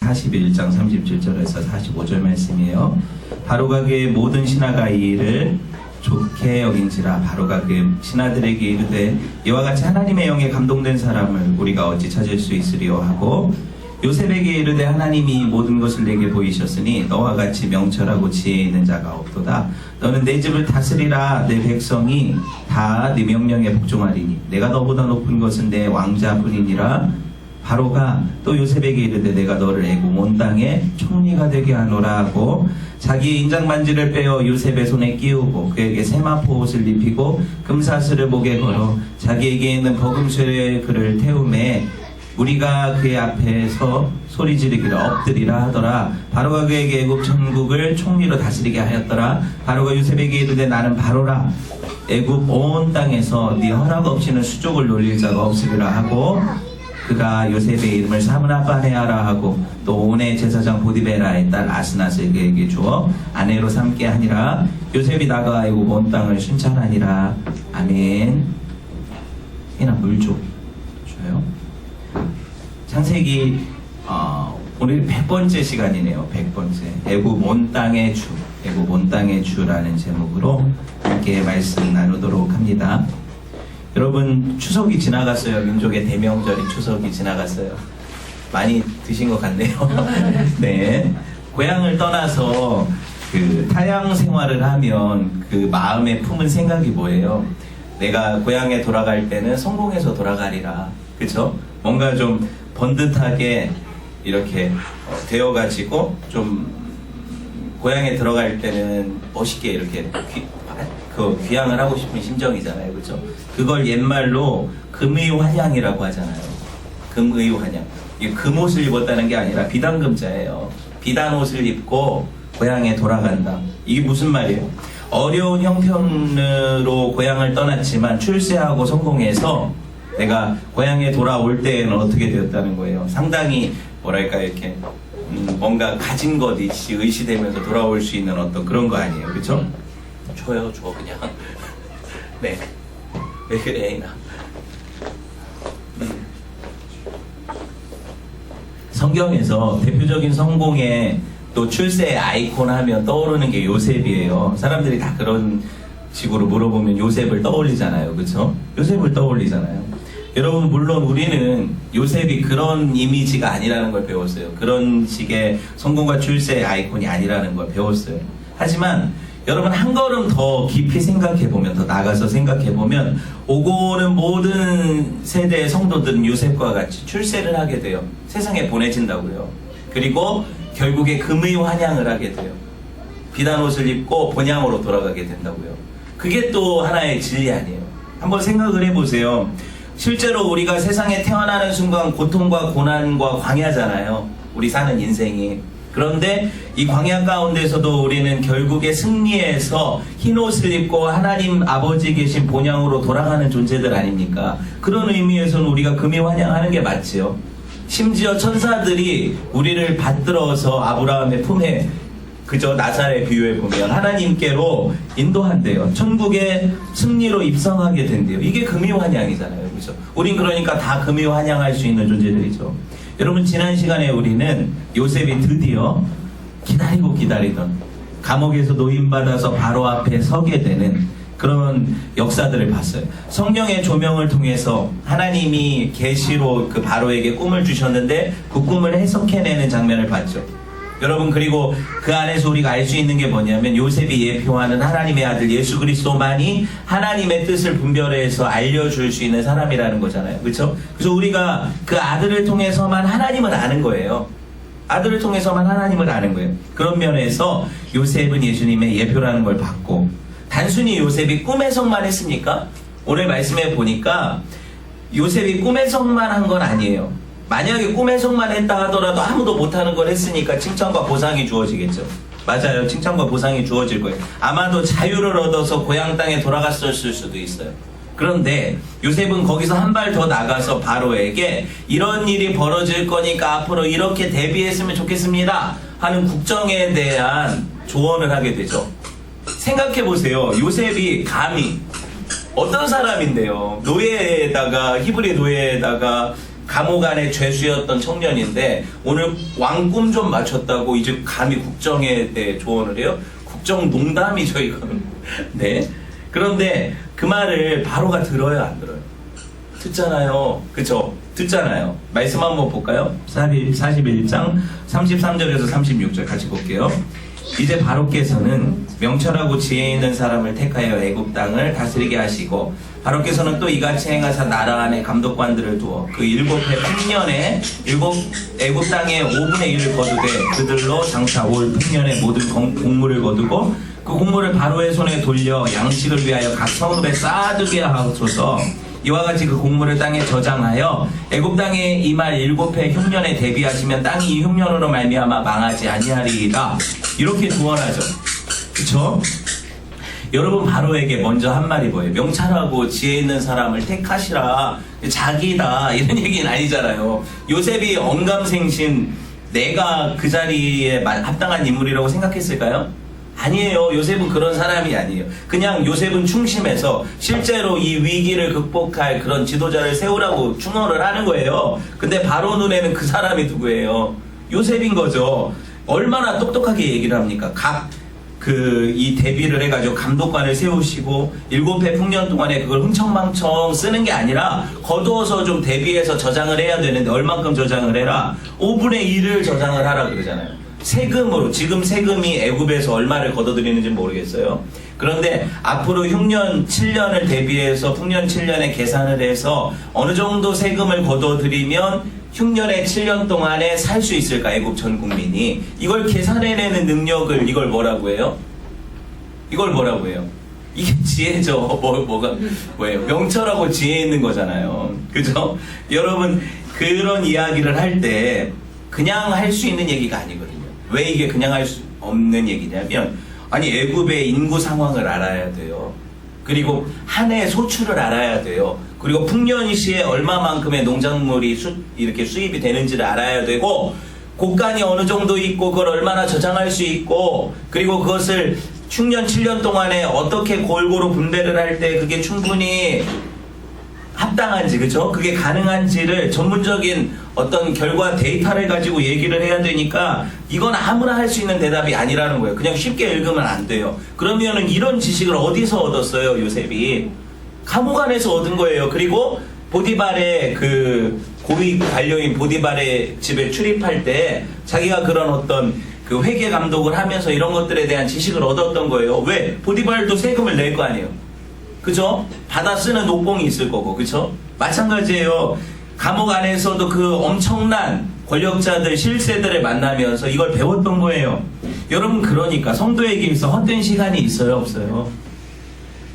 41장 37절에서 45절 말씀이에요. 바로가 그의 모든 신하가 이 일을 좋게 여긴지라. 바로가 그 신하들에게 이르되 이와 같이 하나님의 영에 감동된 사람을 우리가 어찌 찾을 수 있으리요 하고 요셉에게 이르되 하나님이 모든 것을 내게 보이셨으니 너와 같이 명철하고 지혜 있는 자가 없도다. 너는 내 집을 다스리라. 내 백성이 다 네 명령에 복종하리니 내가 너보다 높은 것은 내 왕자뿐이니라. 바로가 또 요셉에게 이르되 내가 너를 애굽 온 땅에 총리가 되게 하노라 하고 자기 인장 반지를 빼어 요셉의 손에 끼우고 그에게 세마포 옷을 입히고 금사슬을 목에 걸어 자기에게 있는 버금쇠에 그를 태우매 우리가 그의 앞에서 소리 지르기를 엎드리라 하더라. 바로가 그에게 애굽 전국을 총리로 다스리게 하였더라. 바로가 요셉에게 이르되 나는 바로라. 애굽 온 땅에서 네 허락 없이는 수족을 놀릴 자가 없으리라 하고 그가 요셉의 이름을 사므나빠네아라 하고 또 온의 제사장 보디베라의 딸 아스낫을 그에게 주어 아내로 삼게 하니라. 요셉이 나가 애굽 온 땅을 순찰하니라. 아멘. 이나 물 줘요. 창세기 오늘 100번째 시간이네요. 100번째. 애굽 온 땅의 주, 애굽 온 땅의 주라는 제목으로 함께 말씀 나누도록 합니다. 여러분 추석이 지나갔어요. 민족의 대명절인 추석이 지나갔어요. 많이 드신 것 같네요. 네, 고향을 떠나서 그 타향 생활을 하면 그 마음에 품은 생각이 뭐예요? 내가 고향에 돌아갈 때는 성공해서 돌아가리라. 그쵸? 뭔가 좀 번듯하게 이렇게 되어가지고 좀 고향에 들어갈 때는 멋있게 이렇게 귀향을 하고 싶은 심정이잖아요. 그죠? 그걸 옛말로 금의환양이라고 하잖아요. 금의환양. 이 금옷을 입었다는 게 아니라 비단금자예요. 비단옷을 입고 고향에 돌아간다. 이게 무슨 말이에요? 어려운 형편으로 고향을 떠났지만 출세하고 성공해서 내가 고향에 돌아올 때에는 어떻게 되었다는 거예요? 상당히 뭐랄까 이렇게 뭔가 가진 것 이치 의시되면서 돌아올 수 있는 어떤 그런 거 아니에요. 그렇죠? 줘요, 줘 그냥. 네. 왜 그래, 이나. 성경에서 대표적인 성공의 또 출세의 아이콘 하면 떠오르는 게 요셉이에요. 사람들이 다 그런 식으로 물어보면 요셉을 떠올리잖아요. 그렇죠? 요셉을 떠올리잖아요. 여러분 물론 우리는 요셉이 그런 이미지가 아니라는 걸 배웠어요. 그런 식의 성공과 출세의 아이콘이 아니라는 걸 배웠어요. 하지만 여러분 한 걸음 더 깊이 생각해보면, 더 나가서 생각해보면 오고 오는 모든 세대의 성도들은 요셉과 같이 출세를 하게 돼요. 세상에 보내진다고요. 그리고 결국에 금의환양을 하게 돼요. 비단옷을 입고 본향으로 돌아가게 된다고요. 그게 또 하나의 진리 아니에요. 한번 생각을 해보세요. 실제로 우리가 세상에 태어나는 순간 고통과 고난과 광야잖아요. 우리 사는 인생이. 그런데 이 광야 가운데서도 우리는 결국에 승리해서 흰옷을 입고 하나님 아버지 계신 본향으로 돌아가는 존재들 아닙니까? 그런 의미에서는 우리가 금의환양하는 게 맞지요. 심지어 천사들이 우리를 받들어서 아브라함의 품에 그저 나사렛 비유에 보면 하나님께로 인도한대요. 천국의 승리로 입성하게 된대요. 이게 금의환양이잖아요. 그죠? 우린 그러니까 다 금의환양할 수 있는 존재들이죠. 여러분 지난 시간에 우리는 요셉이 드디어 기다리고 기다리던 감옥에서 노임받아서 바로 앞에 서게 되는 그런 역사들을 봤어요. 성령의 조명을 통해서 하나님이 계시로 그 바로에게 꿈을 주셨는데 그 꿈을 해석해내는 장면을 봤죠. 여러분 그리고 그 안에서 우리가 알 수 있는 게 뭐냐면 요셉이 예표하는 하나님의 아들 예수 그리스도만이 하나님의 뜻을 분별해서 알려줄 수 있는 사람이라는 거잖아요. 그렇죠? 그래서 우리가 그 아들을 통해서만 하나님을 아는 거예요. 아들을 통해서만 하나님을 아는 거예요. 그런 면에서 요셉은 예수님의 예표라는 걸 봤고, 단순히 요셉이 꿈 해석만 했습니까? 오늘 말씀해 보니까 요셉이 꿈 해석만 한 건 아니에요. 만약에 꿈 해석만 했다 하더라도 아무도 못하는 걸 했으니까 칭찬과 보상이 주어지겠죠. 맞아요. 칭찬과 보상이 주어질 거예요. 아마도 자유를 얻어서 고향 땅에 돌아갔을 수도 있어요. 그런데 요셉은 거기서 한 발 더 나가서 바로에게 이런 일이 벌어질 거니까 앞으로 이렇게 대비했으면 좋겠습니다 하는 국정에 대한 조언을 하게 되죠. 생각해보세요. 요셉이 감히 어떤 사람인데요. 노예에다가 히브리 노예에다가 감옥 안에 죄수였던 청년인데 오늘 왕꿈 좀 맞췄다고 이제 감히 국정에 대해 조언을 해요? 국정 농담이죠 이거는. 네. 그런데 그 말을 바로가 들어요 안 들어요? 듣잖아요. 그쵸? 듣잖아요. 말씀 한번 볼까요? 41장 33절에서 36절 같이 볼게요. 이제 바로께서는 명철하고 지혜 있는 사람을 택하여 애굽 땅을 다스리게 하시고 바로께서는 또 이같이 행하사 나라 안에 감독관들을 두어 그 7해 풍년에 애굽 땅의 5분의 1을 거두되 그들로 장차 올 풍년의 모든 곡물을 거두고 그 곡물을 바로의 손에 돌려 양식을 위하여 각 성읍에 쌓아두게 하소서. 이와 같이 그 곡물을 땅에 저장하여 애굽 땅에 임할 7해 흉년에 대비하시면 땅이 이 흉년으로 말미암아 망하지 아니하리이다. 이렇게 구원하죠. 그쵸? 여러분 바로에게 먼저 한 말이 뭐예요? 명찰하고 지혜 있는 사람을 택하시라. 자기다 이런 얘기는 아니잖아요. 요셉이 언감생신 내가 그 자리에 합당한 인물이라고 생각했을까요? 아니에요. 요셉은 그런 사람이 아니에요. 그냥 요셉은 충심해서 실제로 이 위기를 극복할 그런 지도자를 세우라고 충원을 하는 거예요. 근데 바로 눈에는 그 사람이 누구예요? 요셉인 거죠. 얼마나 똑똑하게 얘기를 합니까? 이 대비를 해가지고 감독관을 세우시고 7해 풍년 동안에 그걸 흥청망청 쓰는 게 아니라 거두어서 좀 대비해서 저장을 해야 되는데 얼만큼 저장을 해라? 5분의 1을 저장을 하라 그러잖아요. 세금으로. 지금 세금이 애굽에서 얼마를 걷어들이는지 모르겠어요. 그런데 앞으로 흉년 7년을 대비해서 풍년 7년에 계산을 해서 어느 정도 세금을 걷어들이면 흉년의 7년 동안에 살 수 있을까 애굽 전 국민이. 이걸 계산해내는 능력을 이걸 뭐라고 해요? 이걸 뭐라고 해요? 이게 지혜죠. 뭐예요? 명철하고 지혜 있는 거잖아요. 그죠? 여러분 그런 이야기를 할 때 그냥 할 수 있는 얘기가 아니거든요. 왜 이게 그냥 할 수 없는 얘기냐면 아니 애굽의 인구 상황을 알아야 돼요. 그리고 한 해 소출을 알아야 돼요. 그리고 풍년 시에 얼마만큼의 농작물이 이렇게 수입이 되는지를 알아야 되고 곡간이 어느 정도 있고 그걸 얼마나 저장할 수 있고 그리고 그것을 흉년 7년 동안에 어떻게 골고루 분배를 할 때 그게 충분히 합당한지, 그쵸? 그게 가능한지를 전문적인 어떤 결과 데이터를 가지고 얘기를 해야 되니까 이건 아무나 할 수 있는 대답이 아니라는 거예요. 그냥 쉽게 읽으면 안 돼요. 그러면은 이런 지식을 어디서 얻었어요, 요셉이? 감옥 안에서 얻은 거예요. 그리고 보디발의 그 고위 관료인 보디발의 집에 출입할 때 자기가 그런 어떤 그 회계 감독을 하면서 이런 것들에 대한 지식을 얻었던 거예요. 왜? 보디발도 세금을 낼 거 아니에요. 그죠? 받아 쓰는 녹봉이 있을 거고, 그죠? 마찬가지예요. 감옥 안에서도 그 엄청난 권력자들, 실세들을 만나면서 이걸 배웠던 거예요. 여러분, 그러니까 성도에게 있어 헛된 시간이 있어요, 없어요?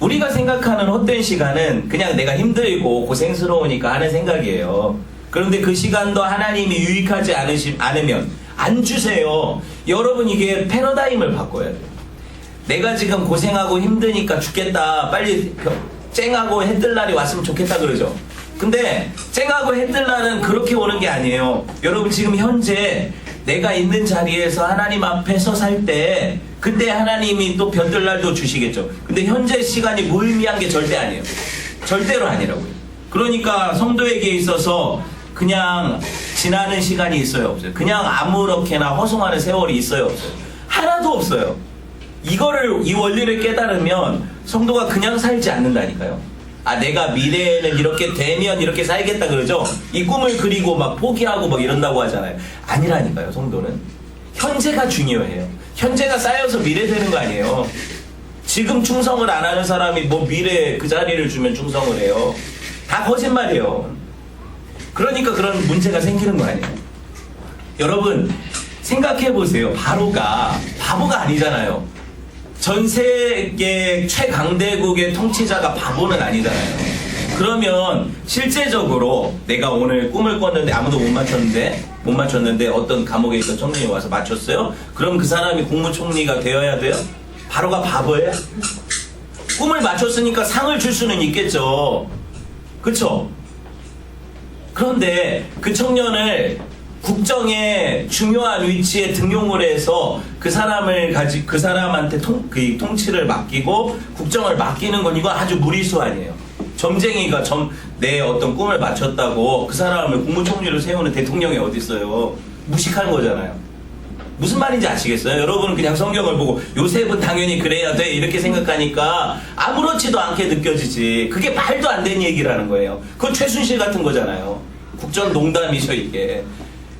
우리가 생각하는 헛된 시간은 그냥 내가 힘들고 고생스러우니까 하는 생각이에요. 그런데 그 시간도 하나님이 유익하지 않으면 안 주세요. 여러분, 이게 패러다임을 바꿔야 돼요. 내가 지금 고생하고 힘드니까 죽겠다. 빨리 쨍하고 해뜰 날이 왔으면 좋겠다 그러죠. 근데 쨍하고 해뜰 날은 그렇게 오는 게 아니에요. 여러분 지금 현재 내가 있는 자리에서 하나님 앞에 서살 때 그때 하나님이 또 별들 날도 주시겠죠. 근데 현재 시간이 무의미한 게 절대 아니에요. 절대로 아니라고요. 그러니까 성도에게 있어서 그냥 지나는 시간이 있어요, 없어요? 그냥 아무렇게나 허송하는 세월이 있어요, 없어요? 하나도 없어요. 이 원리를 깨달으면 성도가 그냥 살지 않는다니까요. 아, 내가 미래에는 이렇게 되면 이렇게 살겠다 그러죠? 이 꿈을 그리고 막 포기하고 막 이런다고 하잖아요. 아니라니까요, 성도는. 현재가 중요해요. 현재가 쌓여서 미래 되는 거 아니에요. 지금 충성을 안 하는 사람이 뭐 미래에 그 자리를 주면 충성을 해요. 다 거짓말이에요. 그러니까 그런 문제가 생기는 거 아니에요. 여러분, 생각해보세요. 바로가 바보가 아니잖아요. 전 세계 최강대국의 통치자가 바보는 아니잖아요. 그러면 실제적으로 내가 오늘 꿈을 꿨는데 아무도 못 맞췄는데 어떤 감옥에 있던 청년이 와서 맞췄어요? 그럼 그 사람이 국무총리가 되어야 돼요? 바로가 바보예요? 꿈을 맞췄으니까 상을 줄 수는 있겠죠. 그쵸? 그런데 그 청년을 국정의 중요한 위치에 등용을 해서 그 사람한테 통치를 맡기고 국정을 맡기는 건 이거 아주 무리수 아니에요. 점쟁이가 내 어떤 꿈을 맞췄다고 그 사람을 국무총리로 세우는 대통령이 어디 있어요? 무식한 거잖아요. 무슨 말인지 아시겠어요? 여러분은 그냥 성경을 보고 요셉은 당연히 그래야 돼 이렇게 생각하니까 아무렇지도 않게 느껴지지. 그게 말도 안 되는 얘기라는 거예요. 그건 최순실 같은 거잖아요. 국정농단이죠 이게.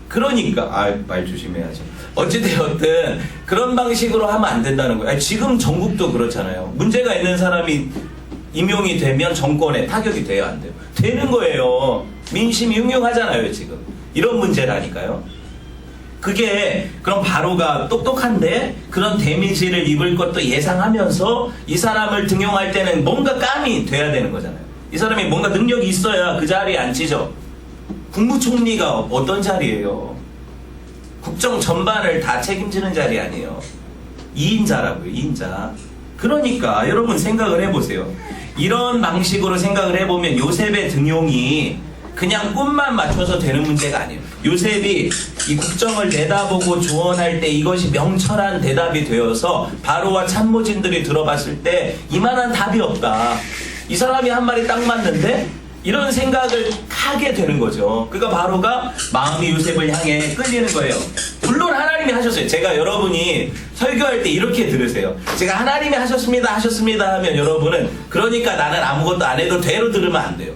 그러니까 말 조심해야죠. 어찌되었든 그런 방식으로 하면 안 된다는 거예요. 지금 전국도 그렇잖아요. 문제가 있는 사람이 임용이 되면 정권에 타격이 돼야 안 돼요. 되는 거예요. 민심이 흉흉하잖아요 지금. 이런 문제라니까요. 그게 그럼 바로가 똑똑한데 그런 데미지를 입을 것도 예상하면서 이 사람을 등용할 때는 뭔가 감이 돼야 되는 거잖아요. 이 사람이 뭔가 능력이 있어야 그 자리에 앉히죠. 국무총리가 어떤 자리예요? 국정 전반을 다 책임지는 자리 아니에요. 2인자라고요. 2인자. 그러니까 여러분 생각을 해보세요. 이런 방식으로 생각을 해보면 요셉의 등용이 그냥 꿈만 맞춰서 되는 문제가 아니에요. 요셉이 이 국정을 내다보고 조언할 때 이것이 명철한 대답이 되어서 바로와 참모진들이 들어봤을 때 이만한 답이 없다. 이 사람이 한 말이 딱 맞는데? 이런 생각을 하게 되는 거죠. 그러니까 바로가 마음이 요셉을 향해 끌리는 거예요. 물론 하나님이 하셨어요. 제가 여러분이 설교할 때 이렇게 들으세요. 제가 하나님이 하셨습니다 하면 여러분은 그러니까 나는 아무것도 안 해도 돼로 들으면 안 돼요.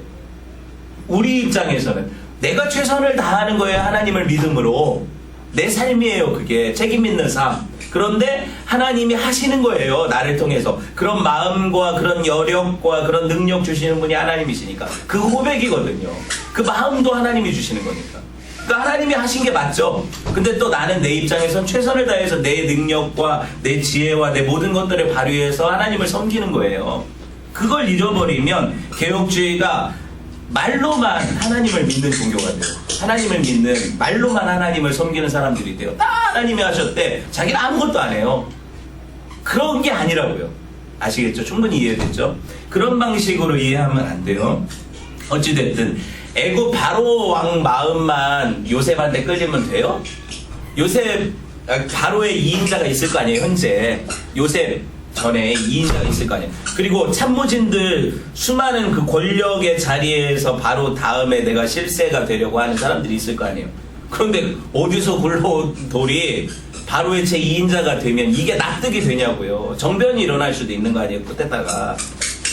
우리 입장에서는 내가 최선을 다하는 거예요. 하나님을 믿음으로. 내 삶이에요. 그게 책임 있는 삶. 그런데 하나님이 하시는 거예요. 나를 통해서. 그런 마음과 그런 여력과 그런 능력 주시는 분이 하나님이시니까. 그 고백이거든요. 그 마음도 하나님이 주시는 거니까. 그러니까 하나님이 하신 게 맞죠. 근데 또 나는 내 입장에선 최선을 다해서 내 능력과 내 지혜와 내 모든 것들을 발휘해서 하나님을 섬기는 거예요. 그걸 잃어버리면 개혁주의가 말로만 하나님을 믿는 종교가 돼요. 하나님을 믿는, 말로만 하나님을 섬기는 사람들이 돼요. 다 하나님이 하셨대. 자기는 아무것도 안 해요. 그런 게 아니라고요. 아시겠죠? 충분히 이해됐죠? 그런 방식으로 이해하면 안 돼요. 어찌됐든 애굽 바로 왕 마음만 요셉한테 끌리면 돼요? 요셉, 바로의 2인자가 있을 거 아니에요, 현재. 요셉 전에 2인자가 있을 거 아니에요. 그리고 참모진들 수많은 그 권력의 자리에서 바로 다음에 내가 실세가 되려고 하는 사람들이 있을 거 아니에요. 그런데 어디서 굴러온 돌이 바로의 제2인자가 되면 이게 납득이 되냐고요. 정변이 일어날 수도 있는 거 아니에요. 끝에다가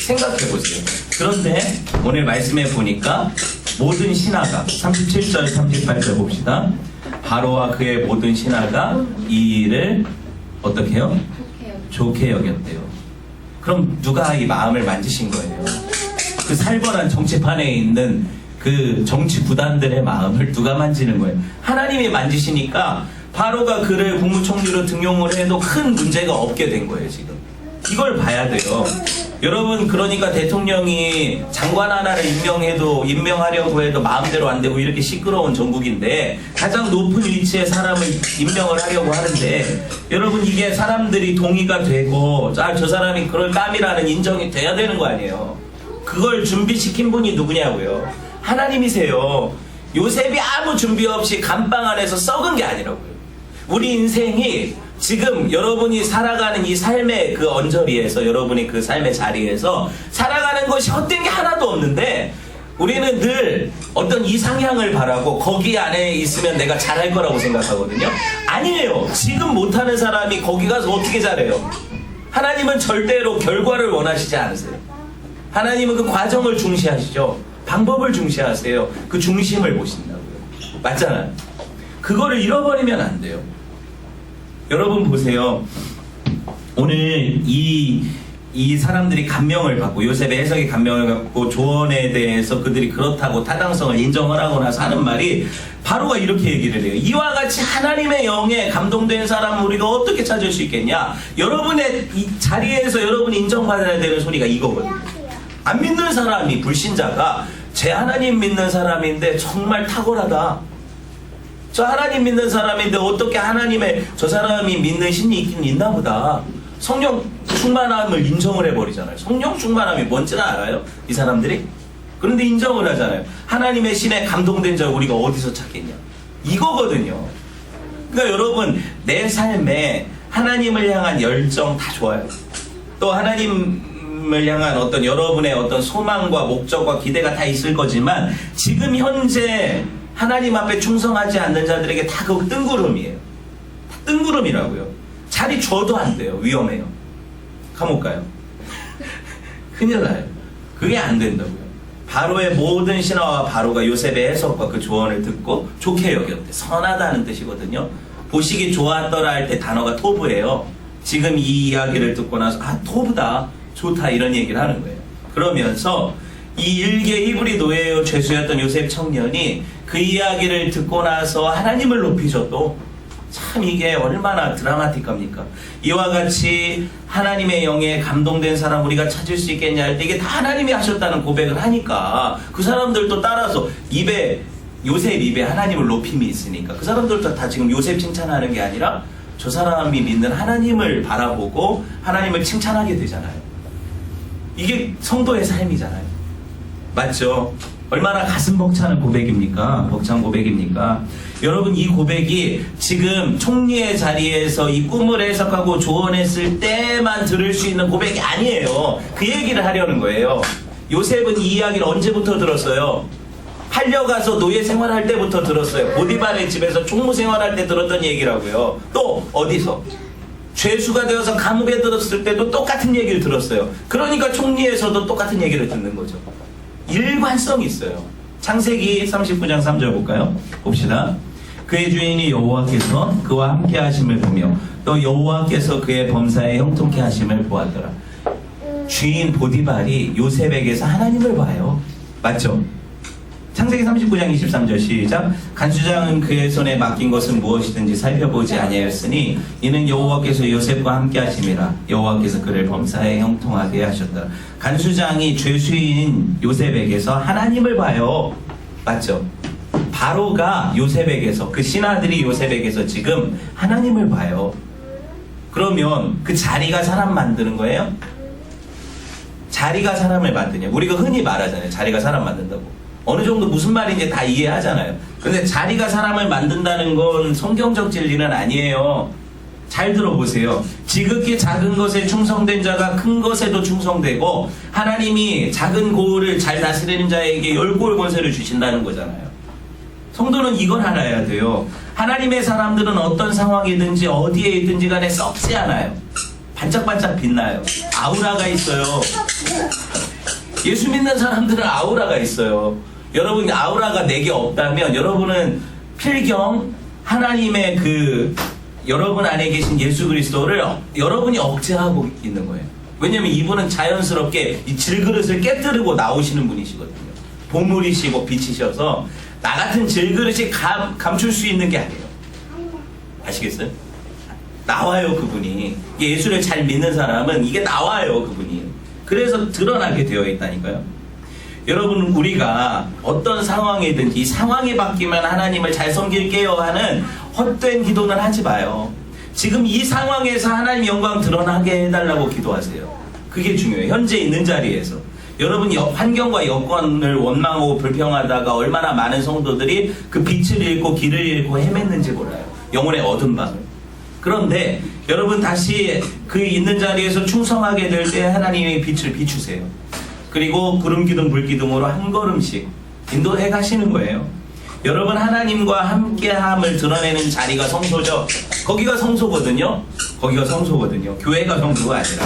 생각해보세요. 그런데 오늘 말씀해 보니까 모든 신하가 37절 38절 봅시다. 바로와 그의 모든 신하가 이 일을 어떻게 해요? 좋게 여겼대요. 그럼 누가 이 마음을 만지신 거예요? 그 살벌한 정치판에 있는 그 정치 구단들의 마음을 누가 만지는 거예요? 하나님이 만지시니까 바로가 그를 국무총리로 등용을 해도 큰 문제가 없게 된 거예요, 지금. 이걸 봐야 돼요. 여러분, 그러니까 대통령이 장관 하나를 임명하려고 해도 마음대로 안 되고 이렇게 시끄러운 전국인데 가장 높은 위치에 사람을 임명을 하려고 하는데 여러분, 이게 사람들이 동의가 되고 저 사람이 그럴 감이라는 인정이 돼야 되는 거 아니에요. 그걸 준비시킨 분이 누구냐고요. 하나님이세요. 요셉이 아무 준비 없이 감방 안에서 썩은 게 아니라고요. 우리 인생이 지금 여러분이 살아가는 이 삶의 그 언저리에서, 여러분이 그 삶의 자리에서 살아가는 것이 헛된 게 하나도 없는데 우리는 늘 어떤 이상향을 바라고 거기 안에 있으면 내가 잘할 거라고 생각하거든요. 아니에요. 지금 못하는 사람이 거기 가서 어떻게 잘해요? 하나님은 절대로 결과를 원하시지 않으세요. 하나님은 그 과정을 중시하시죠. 방법을 중시하세요. 그 중심을 보신다고요. 맞잖아요. 그거를 잃어버리면 안 돼요. 여러분 보세요. 오늘 이 사람들이 감명을 받고 요셉의 해석에 감명을 받고 조언에 대해서 그들이 그렇다고 타당성을 인정을 하고 나서 하는 말이 바로가 이렇게 얘기를 해요. 이와 같이 하나님의 영에 감동된 사람을 우리가 어떻게 찾을 수 있겠냐? 여러분의 이 자리에서 여러분이 인정받아야 되는 소리가 이거거든요. 안 믿는 사람이, 불신자가 제 하나님 믿는 사람인데 정말 탁월하다. 저 하나님 믿는 사람인데 어떻게 하나님의 저 사람이 믿는 신이 있긴 있나 보다. 성령 충만함을 인정을 해버리잖아요. 성령 충만함이 뭔지는 알아요? 이 사람들이? 그런데 인정을 하잖아요. 하나님의 신에 감동된 자 우리가 어디서 찾겠냐? 이거거든요. 그러니까 여러분, 내 삶에 하나님을 향한 열정 다 좋아요. 또 하나님을 하나님을 향한 어떤 여러분의 어떤 소망과 목적과 기대가 다 있을 거지만 지금 현재 하나님 앞에 충성하지 않는 자들에게 다 그 뜬구름이에요. 다 뜬구름이라고요. 자리 줘도 안 돼요. 위험해요. 감옥 가요. 큰일 나요. 그게 안 된다고요. 바로의 모든 신화와 바로가 요셉의 해석과 그 조언을 듣고 좋게 여겼대. 선하다는 뜻이거든요. 보시기 좋았더라 할 때 단어가 토브예요. 지금 이 이야기를 듣고 나서 토브다, 좋다 이런 얘기를 하는 거예요. 그러면서 이 일개 히브리 노예의 죄수였던 요셉 청년이 그 이야기를 듣고 나서 하나님을 높이셔도 참 이게 얼마나 드라마틱합니까? 이와 같이 하나님의 영에 감동된 사람 우리가 찾을 수 있겠냐 할 때 이게 다 하나님이 하셨다는 고백을 하니까 그 사람들도 따라서 요셉 입에 하나님을 높임이 있으니까 그 사람들도 다 지금 요셉 칭찬하는 게 아니라 저 사람이 믿는 하나님을 바라보고 하나님을 칭찬하게 되잖아요. 이게 성도의 삶이잖아요. 맞죠? 얼마나 가슴 벅차는 고백입니까? 벅찬 고백입니까? 여러분 이 고백이 지금 총리의 자리에서 이 꿈을 해석하고 조언했을 때만 들을 수 있는 고백이 아니에요. 그 얘기를 하려는 거예요. 요셉은 이 이야기를 언제부터 들었어요? 팔려가서 노예 생활할 때부터 들었어요. 보디발의 집에서 총무 생활할 때 들었던 얘기라고요. 또 어디서? 죄수가 되어서 감옥에 들었을 때도 똑같은 얘기를 들었어요. 그러니까 총리에서도 똑같은 얘기를 듣는 거죠. 일관성이 있어요. 창세기 39장 3절 볼까요? 봅시다. 그의 주인이 여호와께서 그와 함께 하심을 보며 또 여호와께서 그의 범사에 형통케 하심을 보았더라. 주인 보디발이 요셉에게서 하나님을 봐요. 맞죠? 창세기 39장 23절 시작. 간수장은 그의 손에 맡긴 것은 무엇이든지 살펴보지 아니하였으니 이는 여호와께서 요셉과 함께 하심이라. 여호와께서 그를 범사에 형통하게 하셨다. 간수장이 죄수인 요셉에게서 하나님을 봐요. 맞죠? 바로가 요셉에게서, 그 신하들이 요셉에게서 지금 하나님을 봐요. 그러면 그 자리가 사람 만드는 거예요? 자리가 사람을 만드냐? 우리가 흔히 말하잖아요. 자리가 사람 만든다고. 어느 정도 무슨 말인지 다 이해하잖아요. 근데 자리가 사람을 만든다는 건 성경적 진리는 아니에요. 잘 들어보세요. 지극히 작은 것에 충성된 자가 큰 것에도 충성되고 하나님이 작은 고을을 잘 다스리는 자에게 열고의 권세를 주신다는 거잖아요. 성도는 이걸 알아야 돼요. 하나님의 사람들은 어떤 상황이든지 어디에 있든지 간에 썩지 않아요. 반짝반짝 빛나요. 아우라가 있어요. 예수 믿는 사람들은 아우라가 있어요. 여러분 아우라가 내게 없다면 여러분은 필경 하나님의 여러분 안에 계신 예수 그리스도를 여러분이 억제하고 있는 거예요. 왜냐면 이분은 자연스럽게 이 질그릇을 깨뜨리고 나오시는 분이시거든요. 보물이시고 빛이셔서 나 같은 질그릇이 감출 수 있는 게 아니에요. 아시겠어요? 나와요 그분이. 예수를 잘 믿는 사람은 이게 나와요 그분이. 그래서 드러나게 되어 있다니까요. 여러분 우리가 어떤 상황이든지 이 상황이 바뀌면 하나님을 잘 섬길게요 하는 헛된 기도는 하지 마요. 지금 이 상황에서 하나님 영광 드러나게 해달라고 기도하세요. 그게 중요해요. 현재 있는 자리에서. 여러분 환경과 여건을 원망하고 불평하다가 얼마나 많은 성도들이 그 빛을 잃고 길을 잃고 헤맸는지 몰라요. 영혼의 어두운 방을. 그런데 여러분 다시 그 있는 자리에서 충성하게 될 때 하나님의 빛을 비추세요. 그리고 구름기둥 불기둥으로 한 걸음씩 인도해 가시는 거예요. 여러분 하나님과 함께함을 드러내는 자리가 성소죠. 거기가 성소거든요. 거기가 성소거든요. 교회가 성소가 아니라.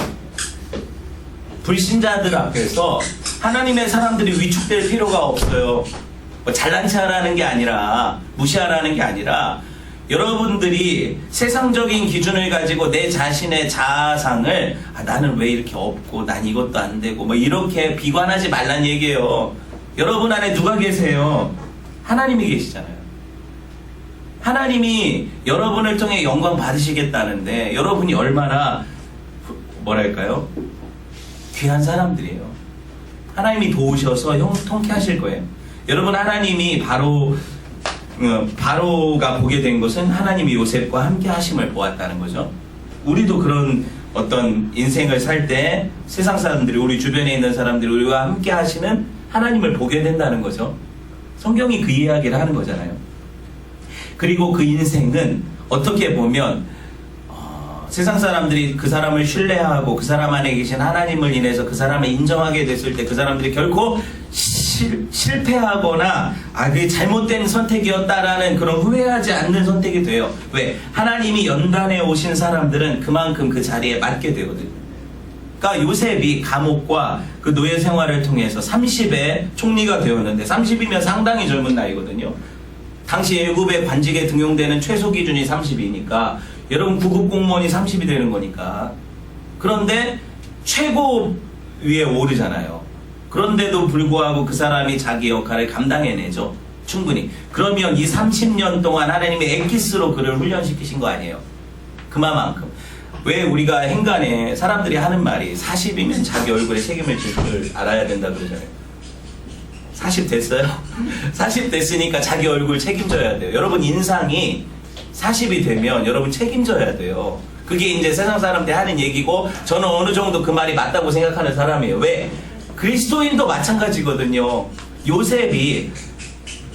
불신자들 앞에서 하나님의 사람들이 위축될 필요가 없어요. 뭐 잘난 체하라는 게 아니라 무시하라는 게 아니라 여러분들이 세상적인 기준을 가지고 내 자신의 자아상을 나는 왜 이렇게 없고 난 이것도 안 되고 뭐 이렇게 비관하지 말란 얘기예요. 여러분 안에 누가 계세요? 하나님이 계시잖아요. 하나님이 여러분을 통해 영광 받으시겠다는데 여러분이 얼마나 뭐랄까요? 귀한 사람들이에요. 하나님이 도우셔서 형통케 하실 거예요. 여러분 하나님이 바로가 보게 된 것은 하나님이 요셉과 함께 하심을 보았다는 거죠. 우리도 그런 어떤 인생을 살 때 세상 사람들이 우리 주변에 있는 사람들이 우리와 함께 하시는 하나님을 보게 된다는 거죠. 성경이 그 이야기를 하는 거잖아요. 그리고 그 인생은 어떻게 보면 세상 사람들이 그 사람을 신뢰하고 그 사람 안에 계신 하나님을 인해서 그 사람을 인정하게 됐을 때 그 사람들이 결코 실패하거나 그게 잘못된 선택이었다라는 그런 후회하지 않는 선택이 돼요. 왜? 하나님이 연단해 오신 사람들은 그만큼 그 자리에 맞게 되거든요. 그러니까 요셉이 감옥과 그 노예 생활을 통해서 30에 총리가 되었는데 30이면 상당히 젊은 나이거든요. 당시 애굽의 관직에 등용되는 최소 기준이 30이니까 여러분 9급 공무원이 30이 되는 거니까. 그런데 최고 위에 오르잖아요. 그런데도 불구하고 그 사람이 자기 역할을 감당해내죠. 충분히. 그러면 이 30년 동안 하나님이 엑기스로 그를 훈련시키신 거 아니에요. 그만큼. 왜 우리가 행간에 사람들이 하는 말이 40이면 자기 얼굴에 책임을 질 줄 알아야 된다 그러잖아요. 40 됐어요? 40 됐으니까 자기 얼굴 책임져야 돼요. 여러분 인상이 40이 되면 여러분 책임져야 돼요. 그게 이제 세상 사람들이 하는 얘기고 저는 어느 정도 그 말이 맞다고 생각하는 사람이에요. 왜? 그리스도인도 마찬가지거든요. 요셉이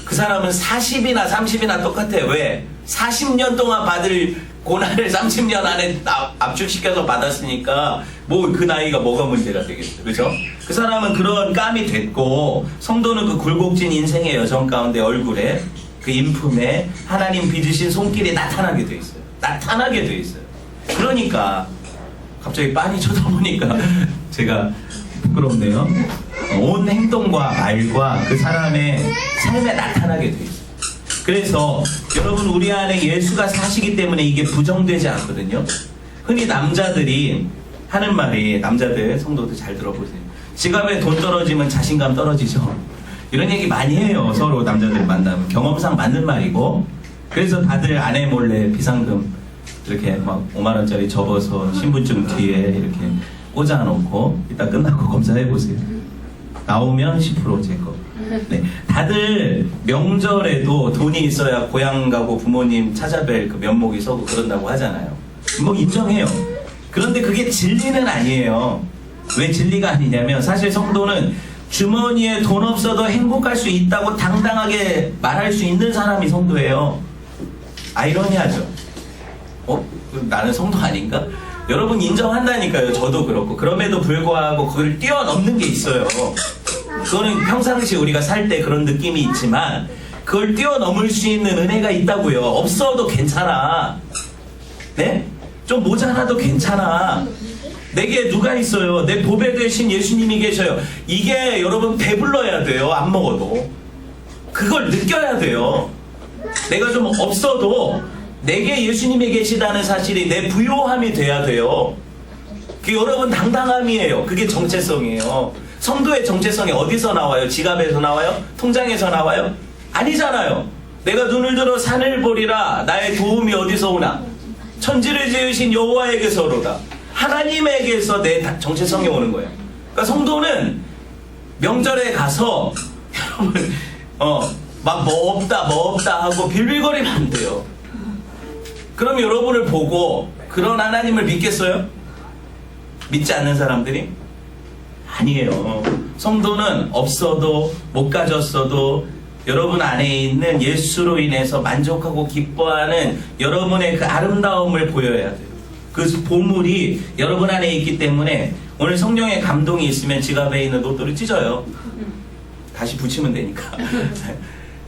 그 사람은 40이나 30이나 똑같아요. 왜? 40년 동안 받을 고난을 30년 안에 압축시켜서 받았으니까 뭐 그 나이가 뭐가 문제가 되겠어요. 그죠? 그 사람은 그런 깜이 됐고 성도는 그 굴곡진 인생의 여정 가운데 얼굴에 그 인품에 하나님 빚으신 손길이 나타나게 돼 있어요. 나타나게 돼 있어요. 그러니까 갑자기 빤히 쳐다보니까 제가 부끄럽네요. 온 행동과 말과 그 사람의 삶에 나타나게 돼 있어요. 그래서 여러분 우리 안에 예수가 사시기 때문에 이게 부정되지 않거든요. 흔히 남자들이 하는 말이, 남자들 성도들 잘 들어보세요. 지갑에 돈 떨어지면 자신감 떨어지죠. 이런 얘기 많이 해요. 서로 남자들 만나면. 경험상 맞는 말이고. 그래서 다들 아내 몰래 비상금 이렇게 막 5만 원짜리 접어서 신분증 뒤에 이렇게 꽂아놓고 이따 끝나고 검사해보세요. 나오면 10% 제 거. 네. 다들 명절에도 돈이 있어야 고향 가고 부모님 찾아뵐 그 면목이 서고 그런다고 하잖아요. 뭐 인정해요. 그런데 그게 진리는 아니에요. 왜 진리가 아니냐면 사실 성도는 주머니에 돈 없어도 행복할 수 있다고 당당하게 말할 수 있는 사람이 성도예요. 아이러니하죠. 나는 성도 아닌가? 여러분 인정한다니까요. 저도 그렇고. 그럼에도 불구하고 그걸 뛰어넘는 게 있어요. 그거는 평상시 우리가 살 때 그런 느낌이 있지만 그걸 뛰어넘을 수 있는 은혜가 있다고요. 없어도 괜찮아. 네? 좀 모자라도 괜찮아. 내게 누가 있어요? 내 보배 되신 예수님이 계셔요. 이게 여러분 배불러야 돼요. 안 먹어도. 그걸 느껴야 돼요. 내가 좀 없어도 내게 예수님이 계시다는 사실이 내 부요함이 돼야 돼요. 그게 여러분 당당함이에요. 그게 정체성이에요. 성도의 정체성이 어디서 나와요? 지갑에서 나와요? 통장에서 나와요? 아니잖아요. 내가 눈을 들어 산을 보리라. 나의 도움이 어디서 오나? 천지를 지으신 여호와에게서로다. 하나님에게서 내 정체성이 오는 거예요. 그러니까 성도는 명절에 가서 여러분 막 뭐 없다 하고 빌빌거리면 안 돼요. 그럼 여러분을 보고 그런 하나님을 믿겠어요? 믿지 않는 사람들이? 아니에요. 성도는 없어도 못 가졌어도 여러분 안에 있는 예수로 인해서 만족하고 기뻐하는 여러분의 그 아름다움을 보여야 돼요. 그 보물이 여러분 안에 있기 때문에 오늘 성령의 감동이 있으면 지갑에 있는 로또를 찢어요. 다시 붙이면 되니까.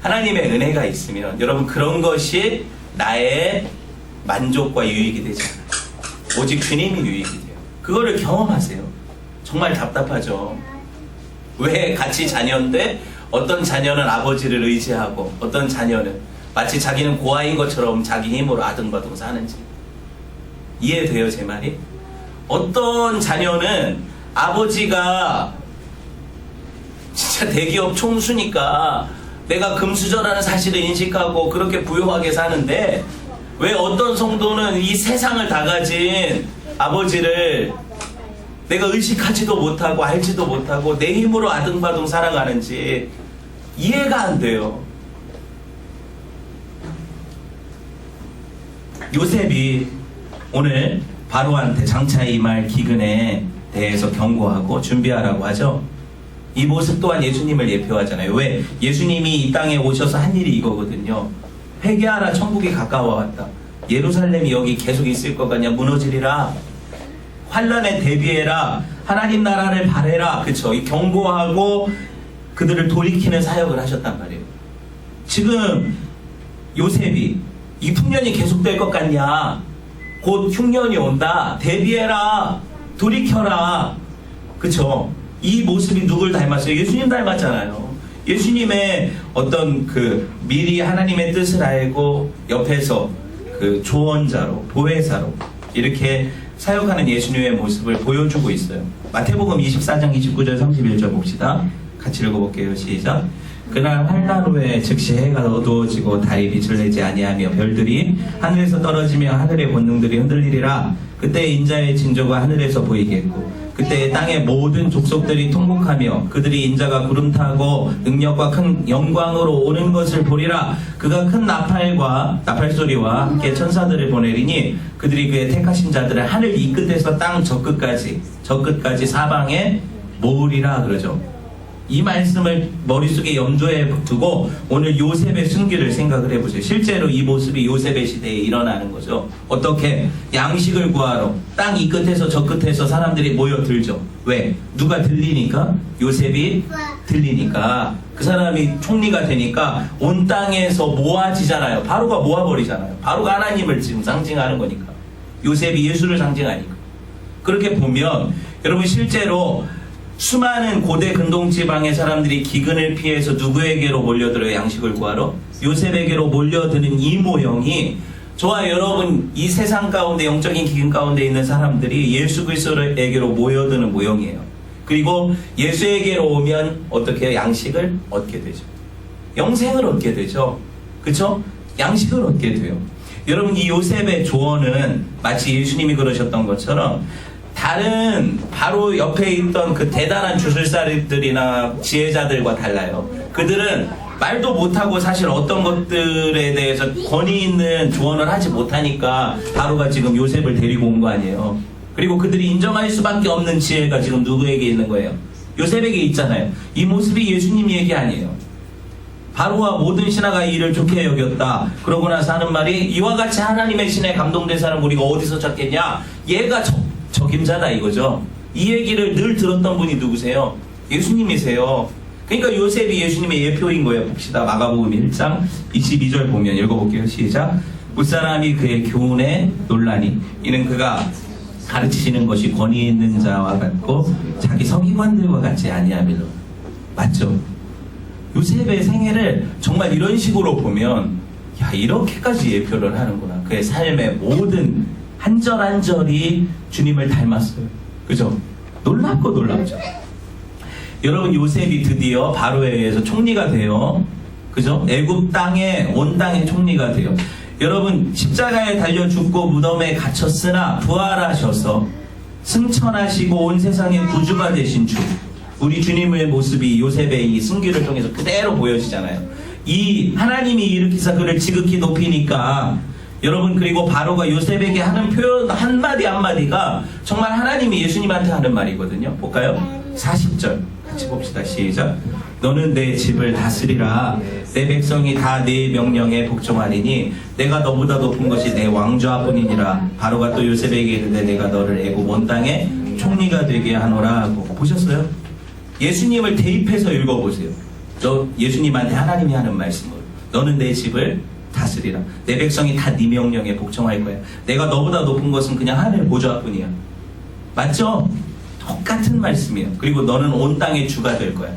하나님의 은혜가 있으면 여러분 그런 것이 나의 만족과 유익이 되지 않아요. 오직 주님이 유익이 돼요. 그거를 경험하세요. 정말 답답하죠. 왜 같이 자녀인데 어떤 자녀는 아버지를 의지하고 어떤 자녀는 마치 자기는 고아인 것처럼 자기 힘으로 아등바등 사는지 이해돼요 제 말이? 어떤 자녀는 아버지가 진짜 대기업 총수니까 내가 금수저라는 사실을 인식하고 그렇게 부유하게 사는데 왜 어떤 성도는 이 세상을 다 가진 아버지를 내가 의식하지도 못하고 알지도 못하고 내 힘으로 아등바등 살아가는지 이해가 안 돼요. 요셉이 오늘 바로한테 장차 임할 기근에 대해서 경고하고 준비하라고 하죠. 이 모습 또한 예수님을 예표하잖아요. 왜? 예수님이 이 땅에 오셔서 한 일이 이거거든요. 회개하라 천국이 가까워왔다. 예루살렘이 여기 계속 있을 것 같냐? 무너지리라. 환란에 대비해라. 하나님 나라를 바래라. 그쵸? 이 경고하고 그들을 돌이키는 사역을 하셨단 말이에요. 지금 요셉이 이 풍년이 계속될 것 같냐? 곧 흉년이 온다. 대비해라. 돌이켜라. 그쵸? 이 모습이 누굴 닮았어요? 예수님 닮았잖아요. 예수님의 어떤 미리 하나님의 뜻을 알고 옆에서 조언자로, 보혜사로 이렇게 사역하는 예수님의 모습을 보여주고 있어요. 마태복음 24장 29절 31절 봅시다. 같이 읽어볼게요. 시작. 그날 환난 후에 즉시 해가 어두워지고 달이 빛을 내지 아니하며 별들이 하늘에서 떨어지며 하늘의 권능들이 흔들리리라. 그때 인자의 징조가 하늘에서 보이겠고 그때 땅의 모든 족속들이 통곡하며 그들이 인자가 구름 타고 능력과 큰 영광으로 오는 것을 보리라. 그가 큰 나팔 소리와 함께 천사들을 보내리니 그들이 그의 택하신 자들을 하늘 이 끝에서 땅 저 끝까지 사방에 모으리라. 그러죠. 이 말씀을 머릿속에 염두에 두고 오늘 요셉의 순기를 생각을 해보세요. 실제로 이 모습이 요셉의 시대에 일어나는 거죠. 어떻게? 양식을 구하러 땅 이 끝에서 저 끝에서 사람들이 모여들죠. 왜? 누가 들리니까? 요셉이 들리니까 그 사람이 총리가 되니까 온 땅에서 모아지잖아요. 바로가 모아버리잖아요. 바로가 하나님을 지금 상징하는 거니까. 요셉이 예수를 상징하니까. 그렇게 보면 여러분 실제로 수많은 고대 근동지방의 사람들이 기근을 피해서 누구에게로 몰려들어요? 양식을 구하러? 요셉에게로 몰려드는 이 모형이 저와 여러분 이 세상 가운데 영적인 기근 가운데 있는 사람들이 예수 그리스도에게로 모여드는 모형이에요. 그리고 예수에게로 오면 어떻게 양식을 얻게 되죠? 영생을 얻게 되죠. 그쵸? 양식을 얻게 돼요. 여러분 이 요셉의 조언은 마치 예수님이 그러셨던 것처럼 다른 바로 옆에 있던 그 대단한 주술사들이나 지혜자들과 달라요. 그들은 말도 못하고 사실 어떤 것들에 대해서 권위 있는 조언을 하지 못하니까 바로가 지금 요셉을 데리고 온 거 아니에요. 그리고 그들이 인정할 수밖에 없는 지혜가 지금 누구에게 있는 거예요? 요셉에게 있잖아요. 이 모습이 예수님 얘기 아니에요. 바로와 모든 신하가 이 일을 좋게 여겼다. 그러고 나서 하는 말이 이와 같이 하나님의 신에 감동된 사람 우리가 어디서 찾겠냐? 얘가 적임자다 이거죠. 이 얘기를 늘 들었던 분이 누구세요? 예수님이세요. 그러니까 요셉이 예수님의 예표인 거예요. 봅시다. 마가복음 1장 22절 보면 읽어볼게요. 시작. 무사람이 그의 교훈에 논라니 이는 그가 가르치시는 것이 권위 있는 자와 같고 자기 서기관들과 같지 아니하밀로. 맞죠? 요셉의 생애를 정말 이런 식으로 보면 야 이렇게까지 예표를 하는구나. 그의 삶의 모든 한 절 한 절이 주님을 닮았어요. 그죠? 놀랍고 놀랍죠. 여러분 요셉이 드디어 바로에 의해서 총리가 돼요. 그죠? 애굽 땅에 온 땅의 총리가 돼요. 여러분 십자가에 달려 죽고 무덤에 갇혔으나 부활하셔서 승천하시고 온 세상의 구주가 되신 주 우리 주님의 모습이 요셉의 이 승기를 통해서 그대로 보여지잖아요. 이 하나님이 일으키사 그를 지극히 높이니까 여러분 그리고 바로가 요셉에게 하는 표현 한마디 한마디가 정말 하나님이 예수님한테 하는 말이거든요. 볼까요? 40절 같이 봅시다. 시작. 너는 내 집을 다스리라. 내 백성이 다 내 명령에 복종하리니 내가 너보다 높은 것이 내 왕좌뿐이니라. 바로가 또 요셉에게 이르되 내가 너를 애굽 온 땅에 총리가 되게 하노라 하고. 보셨어요? 예수님을 대입해서 읽어보세요. 저 예수님한테 하나님이 하는 말씀을 너는 내 집을 다스리라. 내 백성이 다 네 명령에 복종할 거야. 내가 너보다 높은 것은 그냥 하늘 보좌뿐이야. 맞죠? 똑같은 말씀이에요. 그리고 너는 온 땅의 주가 될 거야.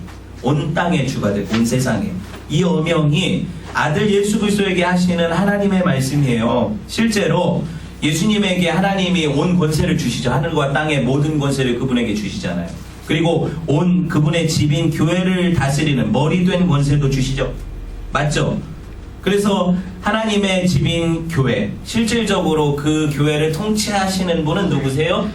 온 땅의 주가 될 거야. 온 세상에. 이 어명이 아들 예수 그리스도에게 하시는 하나님의 말씀이에요. 실제로 예수님에게 하나님이 온 권세를 주시죠. 하늘과 땅의 모든 권세를 그분에게 주시잖아요. 그리고 온 그분의 집인 교회를 다스리는 머리 된 권세도 주시죠. 맞죠? 그래서 하나님의 집인 교회, 실질적으로 그 교회를 통치하시는 분은 누구세요?